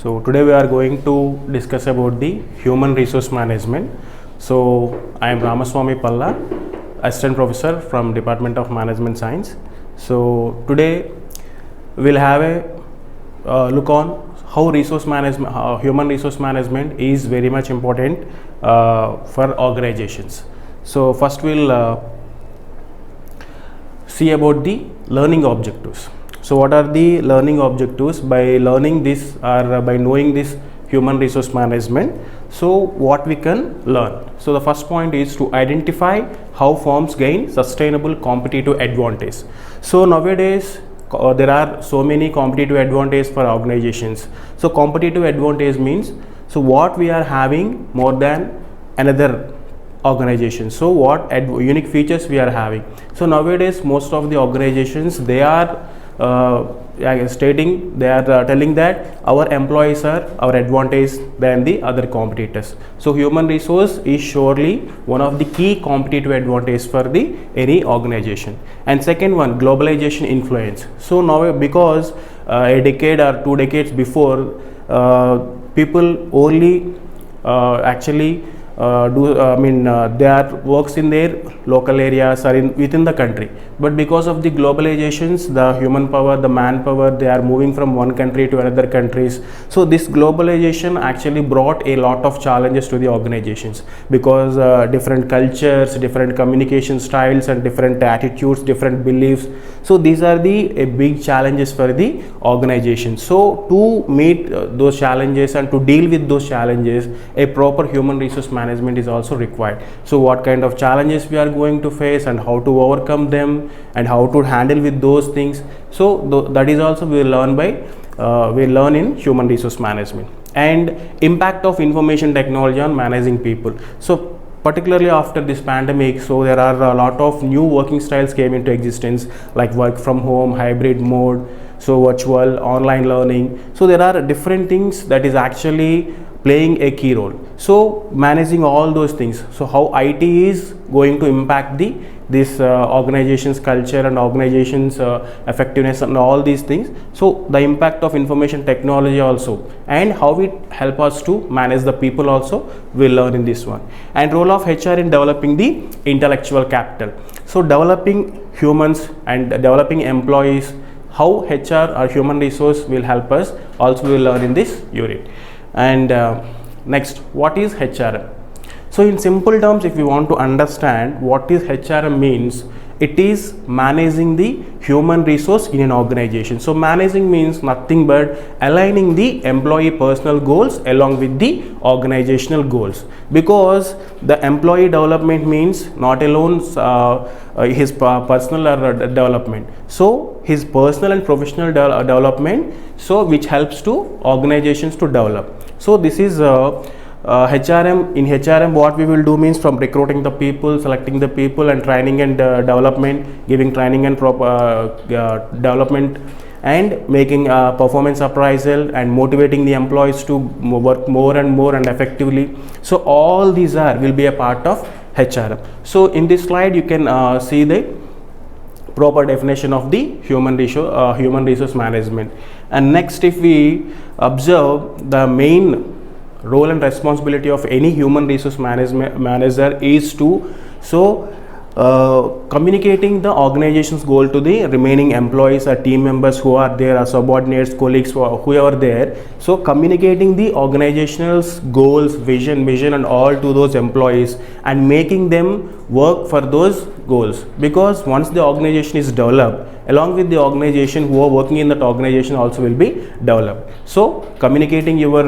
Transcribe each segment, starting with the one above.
So today we are going to discuss about the human resource management. So I am Ramaswamy Palla, Assistant Professor from Department of Management Science. So today we'll have a look on how resource management, human resource management is very much important for organizations. So first we'll see about the learning objectives. So what are the learning objectives? By learning this or by knowing this human resource management, so what we can learn. So the first point is to identify how firms gain sustainable competitive advantage. So nowadays there are so many competitive advantages for organizations. So competitive advantage means so what we are having more than another organization. So what unique features we are having. So nowadays most of the organizations, they are telling that our employees are our advantage than the other competitors. So human resource is surely one of the key competitive advantage for the any organization. And second one, globalization influence. So now because a decade or 2 decades before, people only their works in their local areas or within the country, but because of the globalizations, the human power, the manpower, they are moving from one country to another countries. So this globalization actually brought a lot of challenges to the organizations, because different cultures, different communication styles and different attitudes, different beliefs. So these are the big challenges for the organization. So to meet those challenges and to deal with those challenges, a proper human resource management is also required. So what kind of challenges we are going to face and how to overcome them and how to handle with those things. So that is also we learn in human resource management. And impact of information technology on managing people. So particularly after this pandemic, so there are a lot of new working styles came into existence, like work from home, hybrid mode, so virtual, online learning. So there are different things that is actually playing a key role. So managing all those things, so how IT is going to impact this organization's culture and organization's effectiveness and all these things. So the impact of information technology also, and how it help us to manage the people also, we'll learn in this one. And role of HR in developing the intellectual capital. So developing humans and developing employees, how HR or human resource will help us also, we'll learn in this unit. And next, what is HRM? So in simple terms, if you want to understand what is HRM means, it is managing the human resource in an organization. So managing means nothing but aligning the employee personal goals along with the organizational goals, because the employee development means not alone his personal development, so his personal and professional development, so which helps to organizations to develop. So this is HRM. In HRM, what we will do means from recruiting the people, selecting the people, and training and development, giving training and development, and making performance appraisal and motivating the employees to work more and more and effectively. So all these will be a part of HRM. So in this slide you can see the proper definition of the human resource management. And next, if we observe, the main role and responsibility of any human resource manager is to communicating the organization's goal to the remaining employees or team members who are there, or subordinates, colleagues, whoever there. So communicating the organization's goals, vision and all to those employees, and making them work for those goals, because once the organization is developed, along with the organization, who are working in that organization also will be developed. So communicating your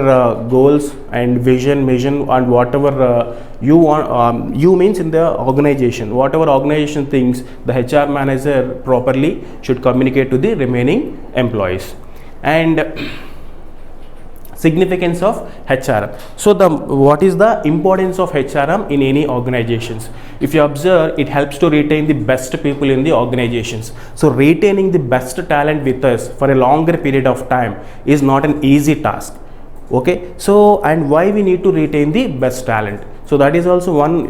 goals and vision and whatever you want, you means in the organization, whatever organization thinks, the HR manager properly should communicate to the remaining employees. And significance of HRM. So what is the importance of HRM in any organizations? If you observe, it helps to retain the best people in the organizations. So retaining the best talent with us for a longer period of time is not an easy task. Okay, so and why we need to retain the best talent? So that is also one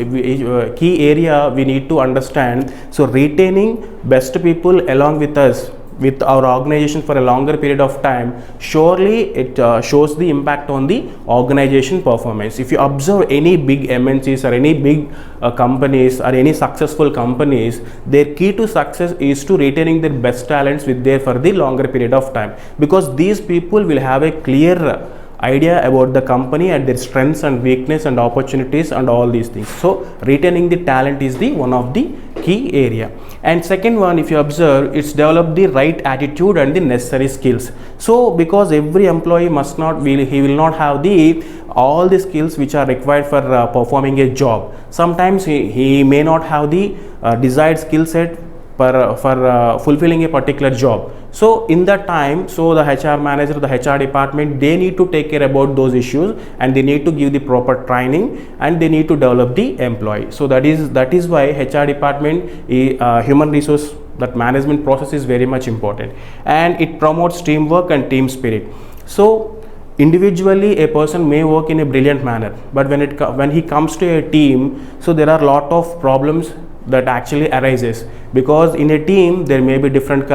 key area we need to understand. So retaining best people along with us with our organization for a longer period of time, surely it shows the impact on the organization performance. If you observe any big MNCs or any big companies or any successful companies, their key to success is to retaining their best talents with there for the longer period of time, because these people will have a clear idea about the company and their strengths and weakness and opportunities and all these things. So retaining the talent is the one of the key area. And second one, if you observe, it's develop the right attitude and the necessary skills. So because every employee must not he will not have the all the skills which are required for performing a job. Sometimes he may not have the desired skill set for fulfilling a particular job. So in that time, so the HR manager, the HR department, they need to take care about those issues, and they need to give the proper training, and they need to develop the employee. So that is why HR department, human resource, that management process is very much important, and it promotes teamwork and team spirit. So individually a person may work in a brilliant manner, but when he comes to a team, so there are a lot of problems that actually arises, because in a team there may be different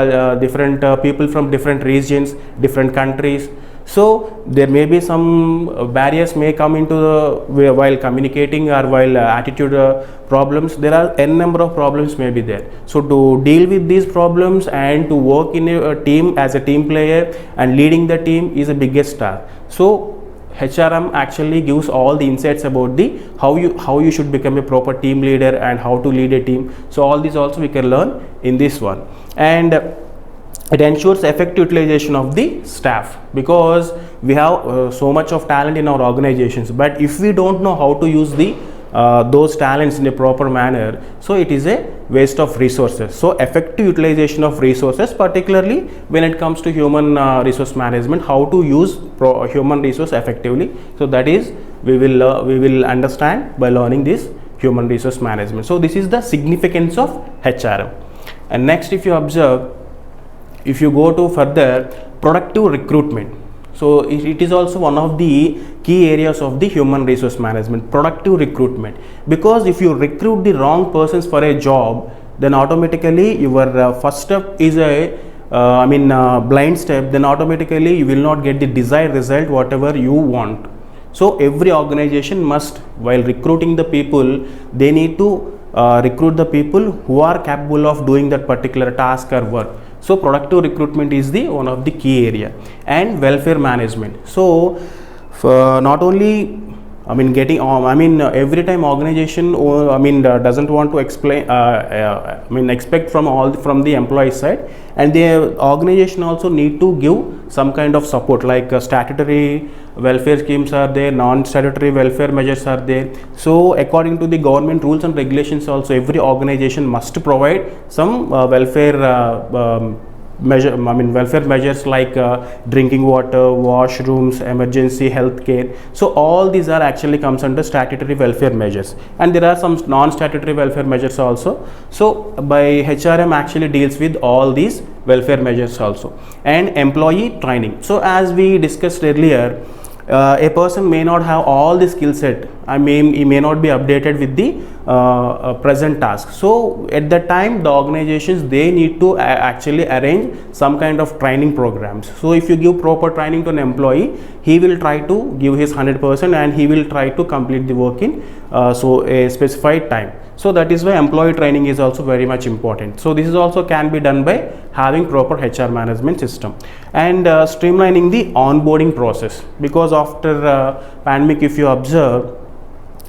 people from different regions, different countries. So there may be some barriers may come into the while communicating or while attitude problems. There are n number of problems may be there. So to deal with these problems and to work in a team as a team player and leading the team is the biggest task. So HRM actually gives all the insights about the how you should become a proper team leader and how to lead a team. So all these also we can learn in this one. And it ensures effective utilization of the staff, because we have so much of talent in our organizations, but if we don't know how to use the those talents in a proper manner, so it is a waste of resources. So effective utilization of resources, particularly when it comes to human resource management, how to use human resource effectively. So that is we will understand by learning this human resource management. So this is the significance of HRM. And next, if you observe, if you go to further, productive recruitment. So it is also one of the key areas of the human resource management, productive recruitment, because if you recruit the wrong persons for a job, then automatically your first step is a blind step, then automatically you will not get the desired result whatever you want. So every organization must, while recruiting the people, they need to recruit the people who are capable of doing that particular task or work. So productive recruitment is the one of the key area. And welfare management. So not only every time organization doesn't want to expect from the employee side, and the organization also need to give some kind of support, like statutory welfare schemes are there, non-statutory welfare measures are there. So according to the government rules and regulations also, every organization must provide some welfare measures like drinking water, washrooms, emergency health care. So all these are actually comes under statutory welfare measures, and there are some non-statutory welfare measures also. So by HRM actually deals with all these welfare measures also. And employee training. So as we discussed earlier, a person may not have all the skill set. He may not be updated with the present task. So at that time, the organizations, they need to actually arrange some kind of training programs. So if you give proper training to an employee, he will try to give his 100% and he will try to complete the work in a specified time. So that is why employee training is also very much important. So this is also can be done by having proper HR management system. And streamlining the onboarding process, because after pandemic, if you observe,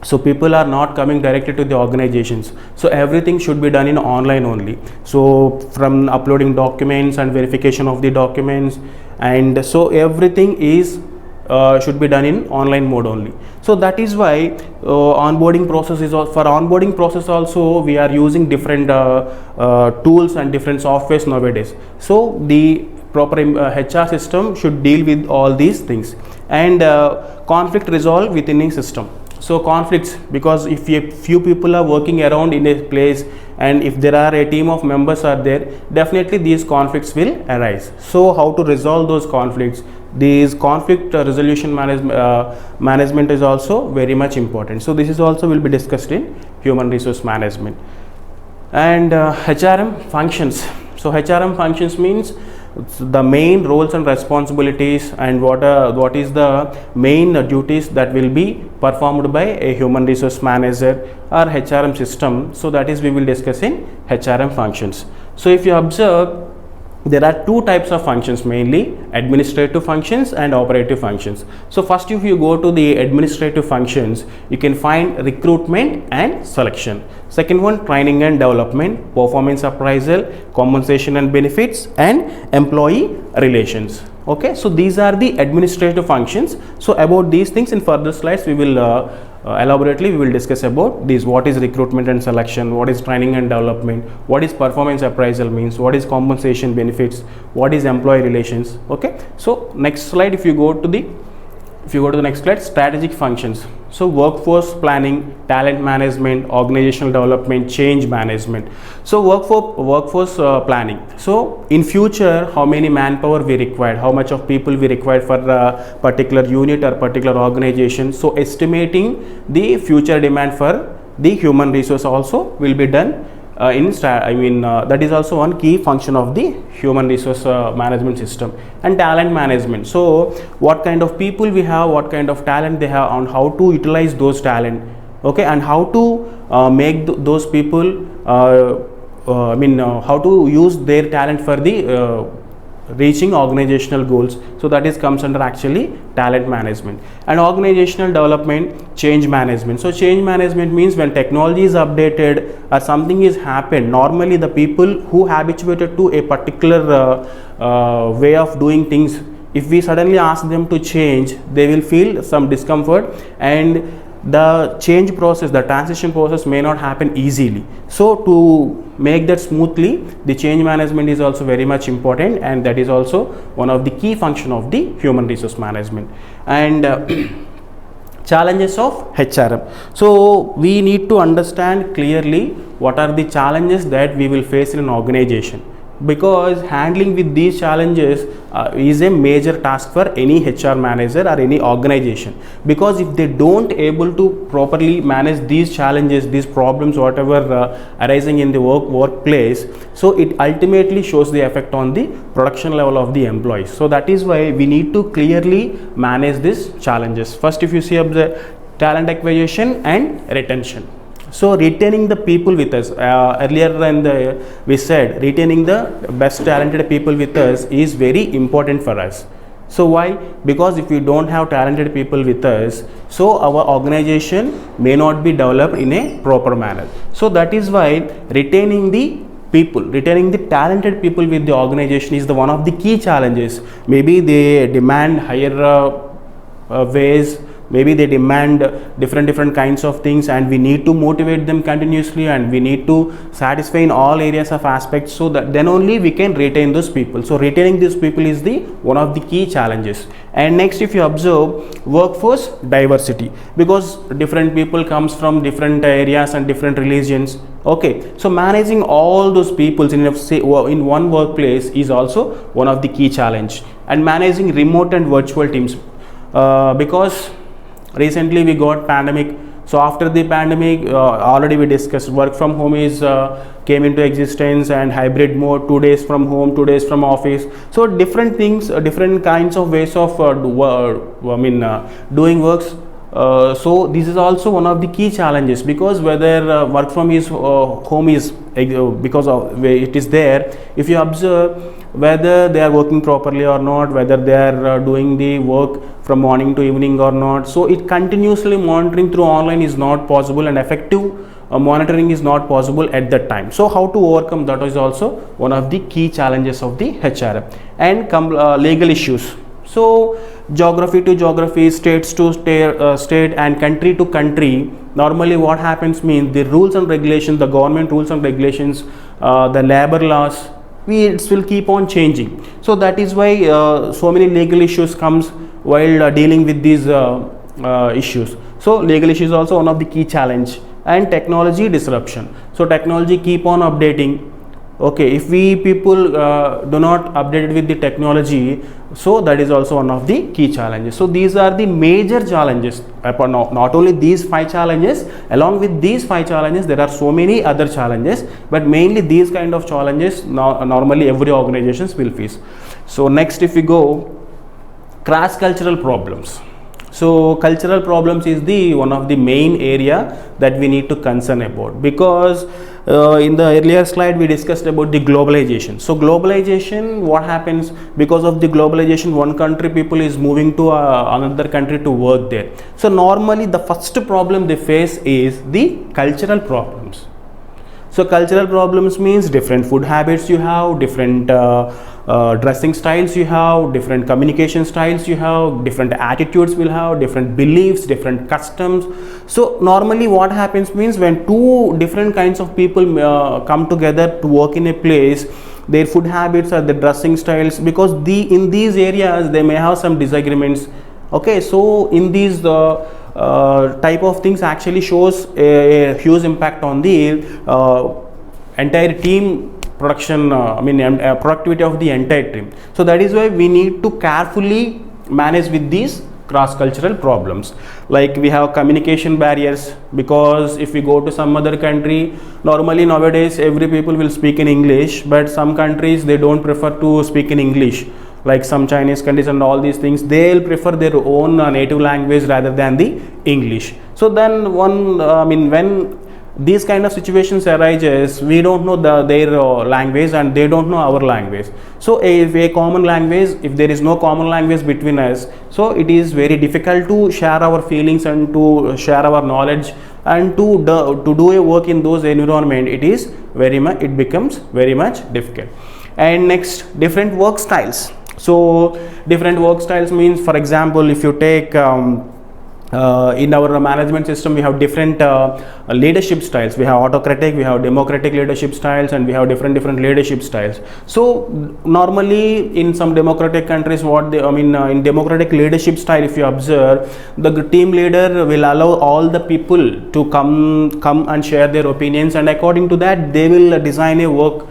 so people are not coming directly to the organizations, so everything should be done in online only. So from uploading documents and verification of the documents, and so everything is should be done in online mode only. So that is why onboarding process is for onboarding process also we are using different tools and different softwares nowadays. So the proper HR system should deal with all these things. And conflict resolve within a system. So conflicts, because if a few people are working around in a place, and if there are a team of members are there, definitely these conflicts will arise. So how to resolve those conflicts? These conflict resolution management is also very much important. So this is also will be discussed in human resource management. And HRM functions. So HRM functions means the main roles and responsibilities, and what is the main duties that will be performed by a human resource manager or HRM system. So that is we will discuss in HRM functions. So if you observe, there are two types of functions, mainly administrative functions and operative functions. So first, if you go to the administrative functions, you can find recruitment and selection. Second one, training and development, performance appraisal, compensation and benefits, and employee relations. Okay, so these are the administrative functions. So about these things in further slides we will elaborately we will discuss about these. What is recruitment and selection, what is training and development, what is performance appraisal means, what is compensation benefits, what is employee relations. Okay, so next slide, if you go to the next slide, strategic functions. So workforce planning, talent management, organizational development, change management. So workforce planning. So in future, how many manpower we required, how much of people we required for a particular unit or particular organization. So estimating the future demand for the human resource also will be done that is also one key function of the human resource management system. And talent management. So what kind of people we have, what kind of talent they have, and how to utilize those talent. Okay, and how to make those people how to use their talent for the reaching organizational goals. So that is comes under actually talent management. And organizational development, change management. So change management means when technology is updated or something is happened, normally the people who habituated to a particular way of doing things, if we suddenly ask them to change, they will feel some discomfort, and the change process, the transition process may not happen easily. So to make that smoothly, the change management is also very much important, and that is also one of the key function of the human resource management. And challenges of HRM. So we need to understand clearly what are the challenges that we will face in an organization, because handling with these challenges is a major task for any HR manager or any organization, because if they don't able to properly manage these challenges, these problems, whatever arising in the workplace, so it ultimately shows the effect on the production level of the employees. So that is why we need to clearly manage these challenges. First, if you see up the talent acquisition and retention. So retaining the people with us, earlier we said retaining the best talented people with us is very important for us. So why? Because if we don't have talented people with us, so our organization may not be developed in a proper manner. So that is why retaining the people, retaining the talented people with the organization is the one of the key challenges. Maybe they demand higher ways, maybe they demand different kinds of things, and we need to motivate them continuously, and we need to satisfy in all areas of aspects, so that then only we can retain those people. So retaining these people is the one of the key challenges. And next, if you observe, workforce diversity, because different people comes from different areas and different religions. Okay, so managing all those peoples in one workplace is also one of the key challenge. And managing remote and virtual teams, because recently we got pandemic. So after the pandemic, already we discussed work from home is came into existence, and hybrid mode, 2 days from home, 2 days from office. So different things, different kinds of ways of doing works. So this is also one of the key challenges, because whether work from his home is because of it is there, if you observe whether they are working properly or not, whether they are doing the work from morning to evening or not, so it continuously monitoring through online is not possible, and effective monitoring is not possible at that time. So how to overcome that is also one of the key challenges of the HRM. And legal issues. So geography to geography, states to state, and country to country, normally what happens means the rules and regulations, the government rules and regulations, the labor laws, it will keep on changing. So that is why so many legal issues comes while dealing with these issues. So legal issues is also one of the key challenge. And technology disruption. So technology keep on updating. Okay, if we people do not update with the technology, so that is also one of the key challenges. So these are the major challenges. Not only these 5 challenges, along with these 5 challenges there are so many other challenges, but mainly these kind of challenges normally every organizations will face. So next, if we go, cross cultural problems. So cultural problems is the one of the main area that we need to concern about, because in the earlier slide we discussed about the globalization. So globalization, what happens because of the globalization, one country people is moving to another country to work there. So normally the first problem they face is the cultural problems. So cultural problems means different food habits you have, different dressing styles you have, different communication styles you have, different attitudes will have, different beliefs, different customs. So normally what happens means, when two different kinds of people come together to work in a place, their food habits or the dressing styles, because in these areas they may have some disagreements. Okay, so in these type of things actually shows a huge impact on the entire team production, productivity of the entire team. So that is why we need to carefully manage with these cross cultural problems. Like we have communication barriers, because if we go to some other country, normally nowadays every people will speak in English, but some countries they don't prefer to speak in English, like some Chinese countries and all these things, they'll prefer their own native language rather than the English. So then when these kind of situations arises, we don't know their language and they don't know our language. So if a common language, if there is no common language between us, so it is very difficult to share our feelings and to share our knowledge, and to do a work in those environment, it becomes very much difficult. And next, different work styles. So different work styles means, for example, if you take in our management system, we have different leadership styles. We have autocratic, we have democratic leadership styles, and we have different leadership styles. So normally in some democratic countries, in democratic leadership style, if you observe, the team leader will allow all the people to come and share their opinions, and according to that they will design a work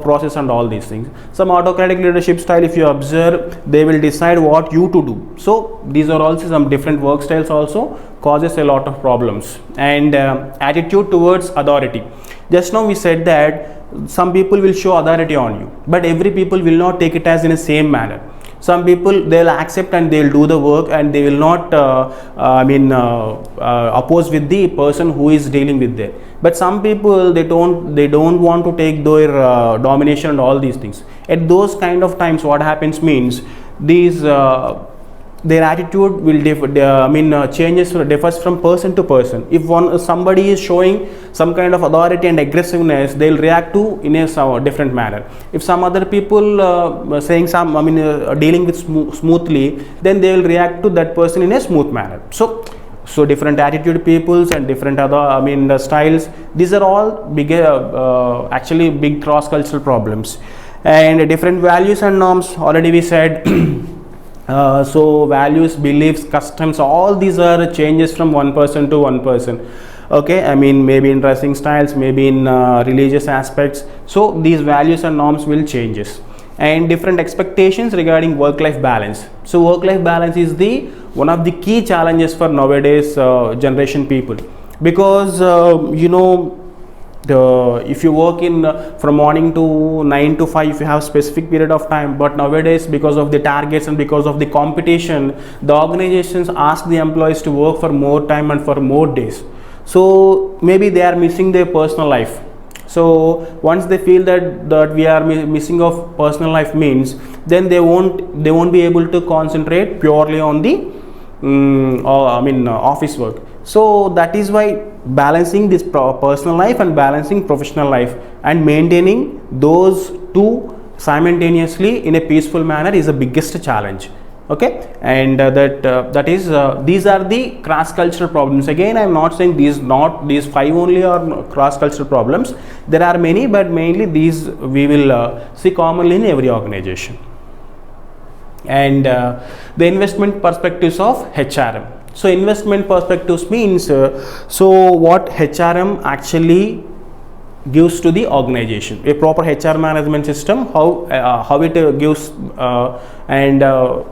process and all these things. Some autocratic leadership style, if you observe, they will decide what you to do. So these are also some different work styles also causes a lot of problems. And attitude towards authority. Just now we said that some people will show authority on you, but every people will not take it as in the same manner. Some people, they'll accept and they'll do the work, and they will not oppose with the person who is dealing with them. But some people, they don't want to take their domination and all these things. At those kind of times, what happens means, these their attitude will differs from person to person. If somebody is showing some kind of authority and aggressiveness, they'll react to in a different manner. If some other people saying dealing with smoothly, then they will react to that person in a smooth manner. So different attitude peoples and different other styles, these are all actually big cross cultural problems. And different values and norms, already we said. So values, beliefs, customs, all these are changes from one person to one person. Okay, maybe in dressing styles, maybe in religious aspects. So these values and norms will changes. And different expectations regarding work-life balance. So work-life balance is one of the key challenges for nowadays generation people, because if you work from morning to 9 to 5, if you have specific period of time, but nowadays because of the targets and because of the competition, the organizations ask the employees to work for more time and for more days. So maybe they are missing their personal life. So once they feel that we are missing of personal life means, then they won't be able to concentrate purely on the office work. So that is why balancing this personal life and balancing professional life and maintaining those two simultaneously in a peaceful manner is the biggest challenge. Okay, and these are the cross cultural problems. Again, I am not saying these 5 only are cross cultural problems. There are many, but mainly these we will see commonly in every organization. And the investment perspectives of HRM. So investment perspectives means, so what HRM actually gives to the organization. A proper HR management system, how it gives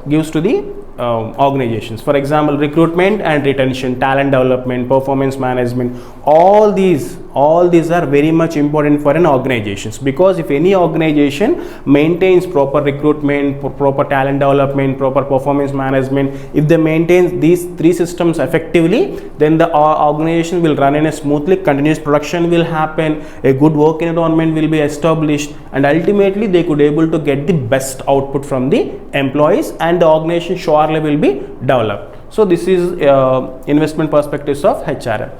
gives to the organizations. For example, recruitment and retention, talent development, performance management, all these are very much important for an organizations, because if any organization maintains proper recruitment, proper talent development, proper performance management, if they maintain these three systems effectively, then the organization will run in a smoothly, continuous production will happen, a good work environment will be established, and ultimately they could able to get the best output from the employees, and the organization surely will be developed. So this is investment perspectives of HRM.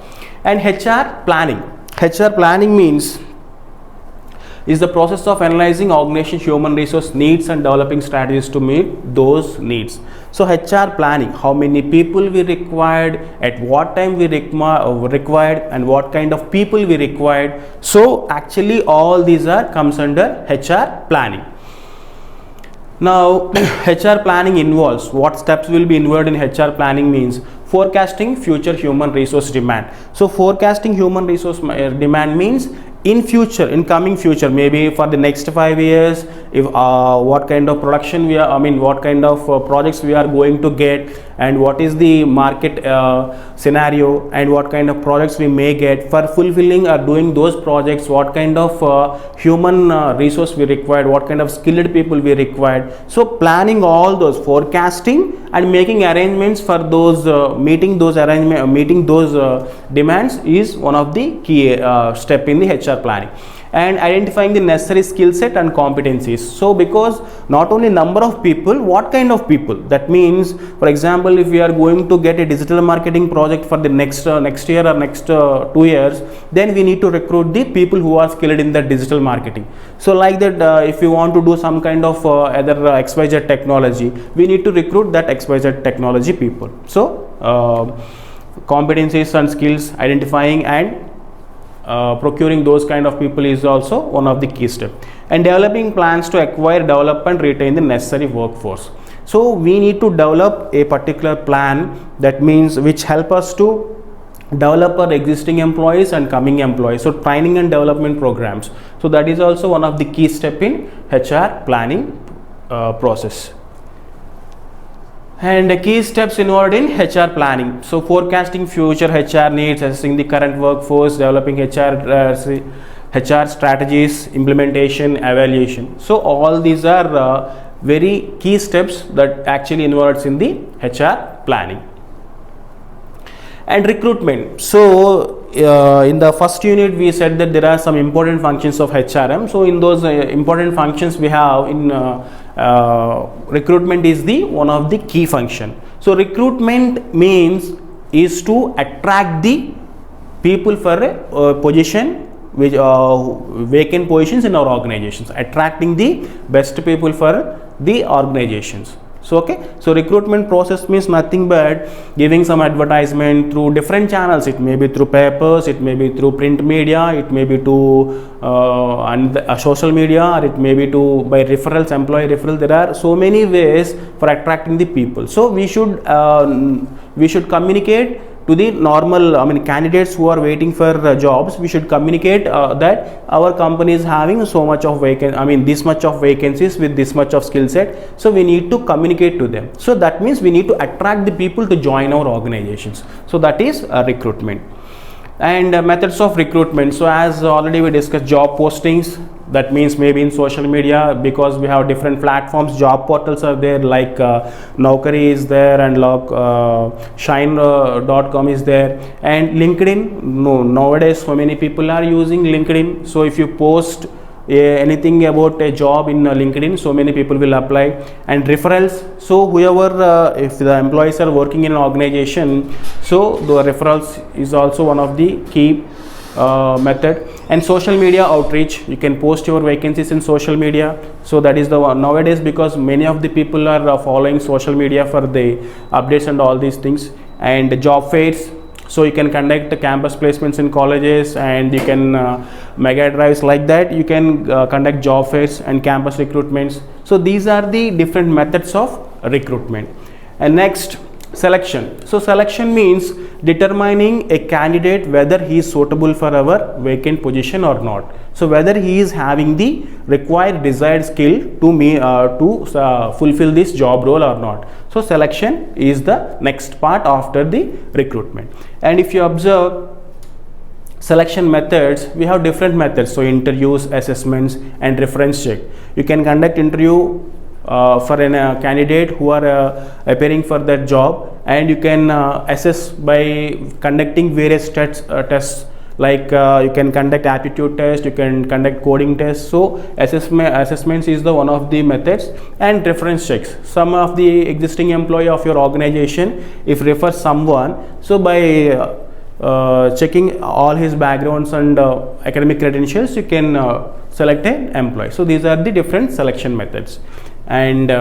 And HR planning. HR planning means is the process of analyzing organization human resource needs and developing strategies to meet those needs. So HR planning, how many people we required, at what time we required, and what kind of people we required. So actually all these comes under HR planning. Now HR planning involves, what steps will be involved in HR planning means forecasting future human resource demand. So forecasting human resource demand means in coming future, maybe for the next 5 years, if what kind of production we are, what kind of projects we are going to get, and what is the market scenario, and what kind of projects we may get for fulfilling or doing those projects, what kind of human resource we required, what kind of skilled people we required. So planning all those, forecasting and making arrangements for those meeting those demands is one of the key step in the HR planning. And identifying the necessary skill set and competencies. So because not only number of people, what kind of people, that means, for example, if we are going to get a digital marketing project for the next year or next 2 years, then we need to recruit the people who are skilled in the digital marketing. So like that, if you want to do some kind of other XYZ technology, we need to recruit that XYZ technology people. So competencies and skills, identifying and procuring those kind of people is also one of the key steps. And developing plans to acquire, develop and retain the necessary workforce. So we need to develop a particular plan, that means which help us to develop our existing employees and coming employees. So training and development programs. So that is also one of the key step in HR planning process. And the key steps involved in HR planning. So forecasting future HR needs, assessing the current workforce, developing HR strategies, implementation, evaluation. So all these are very key steps that actually involves in the HR planning. And recruitment. So in the first unit we said that there are some important functions of HRM. So in those important functions we have in recruitment is the one of the key function. So recruitment means is to attract the people for a position which vacant positions in our organizations, attracting the best people for the organizations. So so recruitment process means nothing but giving some advertisement through different channels. It may be through papers, it may be through print media, it may be to social media, or it may be to by referrals, employee referral. There are so many ways for attracting the people. So we should communicate to the normal candidates who are waiting for jobs. We should communicate that our company is having so much of this much of vacancies with this much of skill set. So we need to communicate to them. So that means we need to attract the people to join our organizations. So that is recruitment. And methods of recruitment. So as already we discussed, job postings. That means maybe in social media, because we have different platforms, job portals are there, like Naukri is there, and Shine.com is there, and LinkedIn. Nowadays so many people are using LinkedIn. So if you post anything about a job in LinkedIn, so many people will apply. And referrals. So whoever if the employees are working in an organization, so the referrals is also one of the key method. And social media outreach, you can post your vacancies in social media. So that is the one nowadays, because many of the people are following social media for the updates and all these things. And job fairs, so you can conduct campus placements in colleges, and you can mega drives like that. You can conduct job fairs and campus recruitments. So these are the different methods of recruitment. And next, Selection. So selection means determining a candidate whether he is suitable for our vacant position or not. So whether he is having the required desired skill to fulfill this job role or not. So selection is the next part after the recruitment. And if you observe selection methods, we have different methods. So interviews, assessments, and reference check. You can conduct interview for a candidate who are appearing for that job, and you can assess by conducting various tests like you can conduct aptitude test, you can conduct coding tests. So assessments is the one of the methods. And reference checks, some of the existing employee of your organization if refer someone, so by checking all his backgrounds and academic credentials, you can select an employee. So these are the different selection methods. And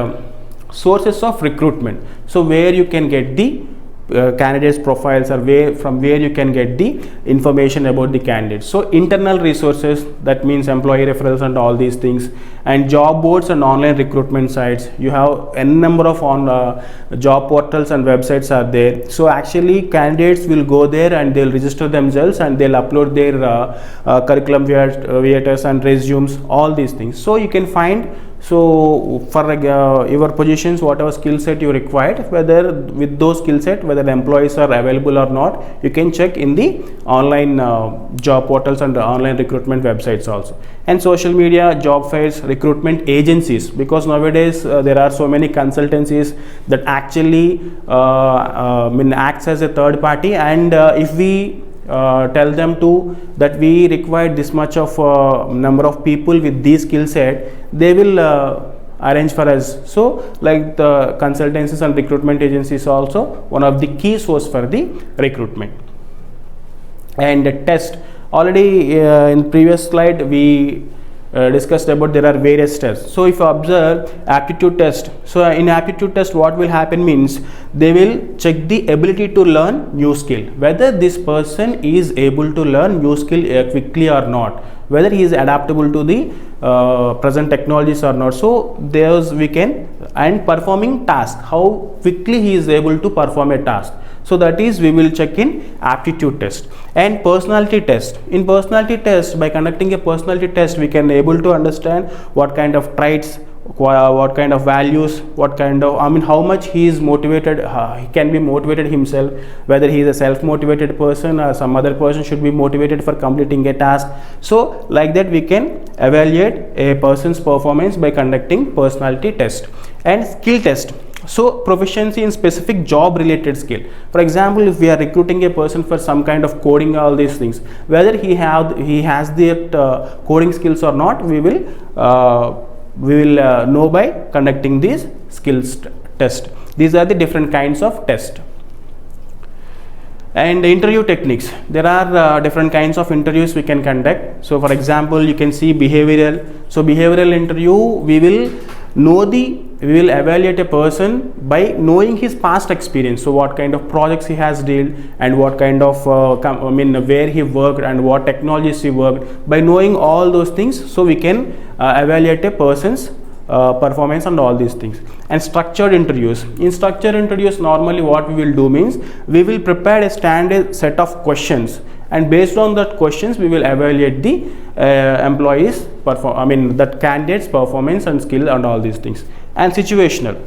sources of recruitment, so where you can get the candidates profiles, or from where you can get the information about the candidates. So internal resources, that means employee referrals and all these things. And job boards and online recruitment sites, you have n number of job portals and websites are there. So actually candidates will go there and they'll register themselves and they'll upload their curriculum vitae and resumes, all these things. So you can find, so for your positions, whatever skill set you required, whether with those skill set, whether the employees are available or not, you can check in the online job portals and online recruitment websites also. And social media, job fairs, recruitment agencies, because nowadays there are so many consultancies that actually acts as a third party, and if we tell them to that we require this much of number of people with these skill set, they will arrange for us. So like the consultancies and recruitment agencies also one of the key source for the recruitment. And test, already in previous slide we discussed about there are various tests. So if you observe aptitude test, so in aptitude test what will happen means they will check the ability to learn new skill, whether this person is able to learn new skill quickly or not, whether he is adaptable to the present technologies or not. So there's we can, and performing task, how quickly he is able to perform a task. So that is we will check in aptitude test. And personality test, in personality test, by conducting a personality test we can able to understand what kind of traits, what kind of values, what kind of, how much he is motivated, he can be motivated himself, whether he is a self-motivated person or some other person should be motivated for completing a task. So like that we can evaluate a person's performance by conducting personality test. And skill test, so proficiency in specific job related skill. For example, if we are recruiting a person for some kind of coding, all these things, whether he has the coding skills or not, we will know by conducting these skills test. These are the different kinds of test. And interview techniques, there are different kinds of interviews we can conduct. So for example, you can see behavioral. So behavioral interview, we will evaluate a person by knowing his past experience. So what kind of projects he has dealt, and what kind of where he worked and what technologies he worked. By knowing all those things, so we can evaluate a person's performance and all these things. And structured interviews, in structured interviews normally what we will do means we will prepare a standard set of questions, and based on that questions we will evaluate the employees that candidates performance and skill and all these things. And situational,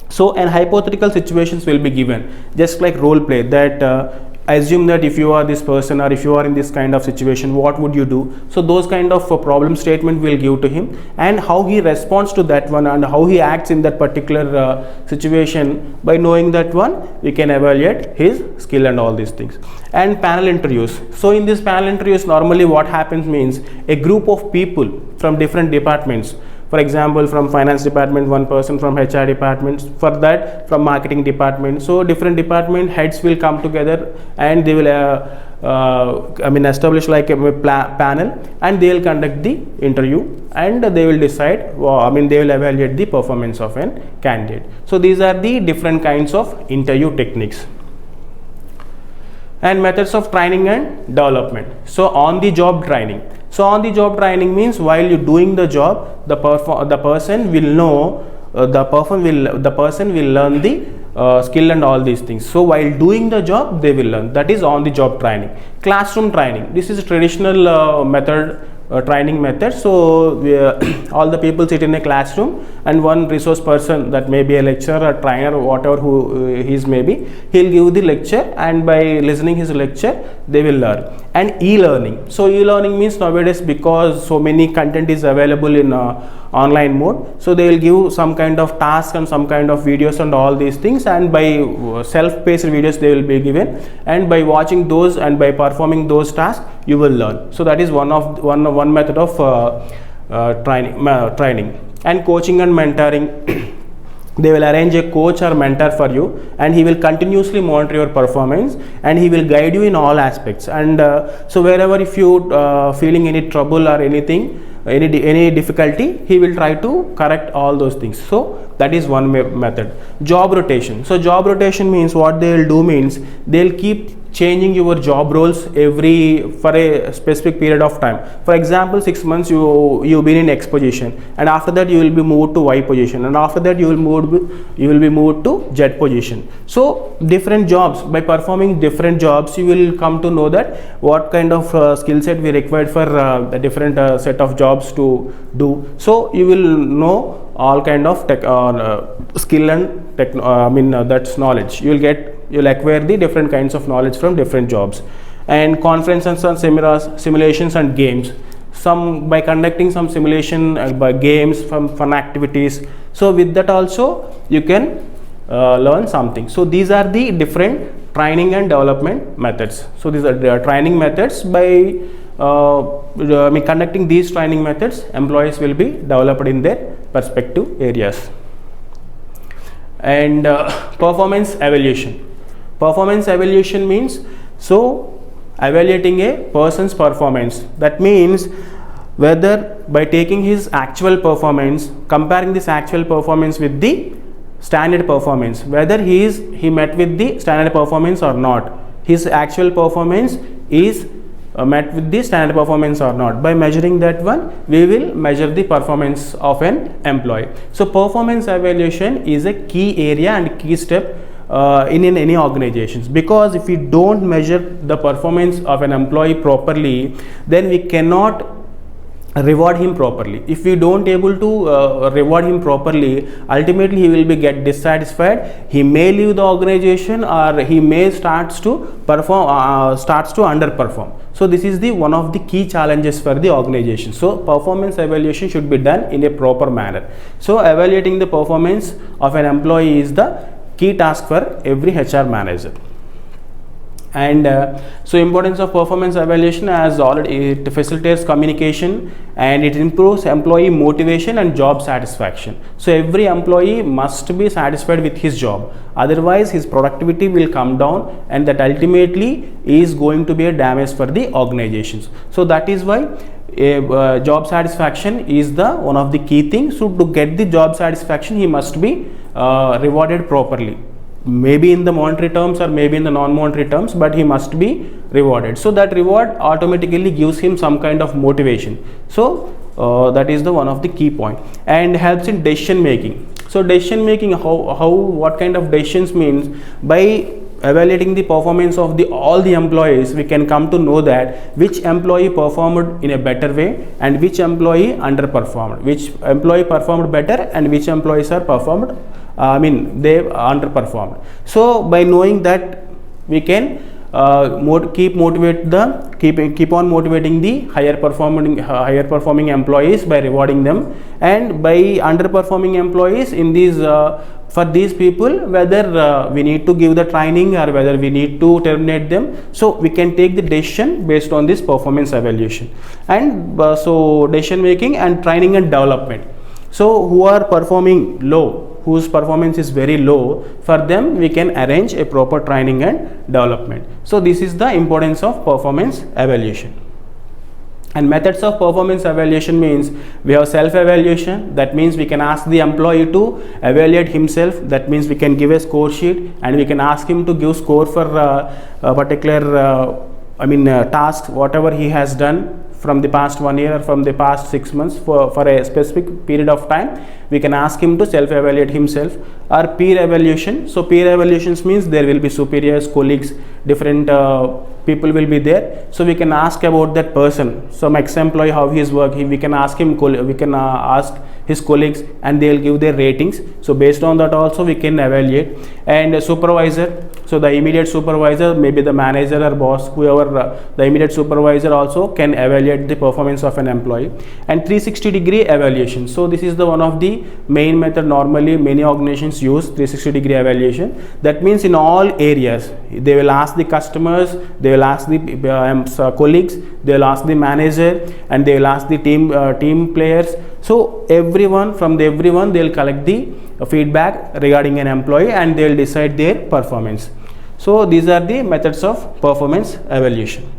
so and hypothetical situations will be given, just like role play, that assume that if you are this person or if you are in this kind of situation, what would you do? So those kind of problem statement will give to him, and how he responds to that one and how he acts in that particular situation. By knowing that one, we can evaluate his skill and all these things. And panel interviews, so in this panel interviews normally what happens means a group of people from different departments, for example from finance department one person, from HR department, for that from marketing department. So different department heads will come together and they will establish like a panel, and they will conduct the interview and they will decide, they will evaluate the performance of an candidate. So these are the different kinds of interview techniques. And methods of training and development. So on the job training. So on the job training means while you doing the job, the person will know, the person will learn the skill and all these things. So while doing the job they will learn. That is on the job training. Classroom training, this is a traditional training method. So all the people sit in a classroom and one resource person, that may be a lecturer or trainer or whatever who he is, maybe he'll give the lecture, and by listening his lecture they will learn. And e-learning, so e-learning means nowadays, because so many content is available in online mode, so they will give some kind of task and some kind of videos and all these things, and by self-paced videos they will be given, and by watching those and by performing those tasks you will learn. So that is one method of training. And coaching and mentoring, they will arrange a coach or mentor for you, and he will continuously monitor your performance, and he will guide you in all aspects. And so wherever if you feeling any trouble or anything, any difficulty, he will try to correct all those things. So that is one method. Job rotation, so job rotation means what they will do means they will keep changing your job roles for a specific period of time. For example, 6 months you've been in X position, and after that you will be moved to Y position, and after that you will be moved to Z position. So different jobs, by performing different jobs you will come to know that what kind of skill set we required for the different set of jobs to do. So you will know all kind of skill and that's knowledge. You'll acquire the different kinds of knowledge from different jobs. And conferences and seminars, simulations and games, by conducting some simulation by games, from fun activities. So with that also you can learn something. So these are the different training and development methods. So these are the training methods. By conducting these training methods, employees will be developed in their respective areas. And performance evaluation. Performance evaluation means evaluating a person's performance. That means whether by taking his actual performance, comparing this actual performance with the standard performance, whether he met with the standard performance or not, his actual performance is met with the standard performance or not. By measuring that one, we will measure the performance of an employee. So performance evaluation is a key area and key step in any organizations, because if we don't measure the performance of an employee properly, then we cannot reward him properly. If we don't able to reward him properly, ultimately he will be get dissatisfied. He may leave the organization, or he may starts to underperform. So this is one of the key challenges for the organization. So performance evaluation should be done in a proper manner. So evaluating the performance of an employee is the key task for every HR manager. And so importance of performance evaluation, as already it facilitates communication and it improves employee motivation and job satisfaction. So every employee must be satisfied with his job, otherwise his productivity will come down, and that ultimately is going to be a damage for the organizations. So that is why job satisfaction is one of the key things. So to get the job satisfaction, he must be rewarded properly, maybe in the monetary terms or maybe in the non-monetary terms, but he must be rewarded. So that reward automatically gives him some kind of motivation. So that is one of the key point. And helps in decision making. So decision making, what kind of decisions means, by evaluating the performance of all the employees, we can come to know that which employee performed in a better way and which employee underperformed, which employee performed better and which employees are performed they underperformed. So by knowing that, we can keep on motivating the higher performing employees by rewarding them, and by underperforming employees in these for these people, whether we need to give the training or whether we need to terminate them. So we can take the decision based on this performance evaluation. And so decision making and training and development. So who are performing low, whose performance is very low, for them we can arrange a proper training and development. So this is the importance of performance evaluation. And methods of performance evaluation means we have self-evaluation. That means we can ask the employee to evaluate himself. That means we can give a score sheet and we can ask him to give score for a particular task, whatever he has done from the past 1 year or from the past 6 months for a specific period of time, we can ask him to self evaluate himself. Or peer evaluation. So peer evaluations means there will be superiors, colleagues, different people will be there, so we can ask about that person, some ex-employee, how he is working. We can ask him, we can ask his colleagues, and they will give their ratings. So based on that also we can evaluate. And supervisor, so the immediate supervisor, maybe the manager or boss, whoever, the immediate supervisor also can evaluate the performance of an employee. And 360-degree evaluation. So this is the one of the main method normally many organizations use, 360-degree evaluation. That means in all areas they will ask the customers, they will ask the colleagues, they will ask the manager, and they will ask the team players. So everyone, from everyone they will collect the feedback regarding an employee, and they will decide their performance. So these are the methods of performance evaluation.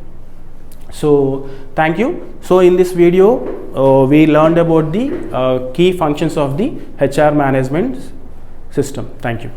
So thank you. So in this video we learned about the key functions of the HR management system. Thank you.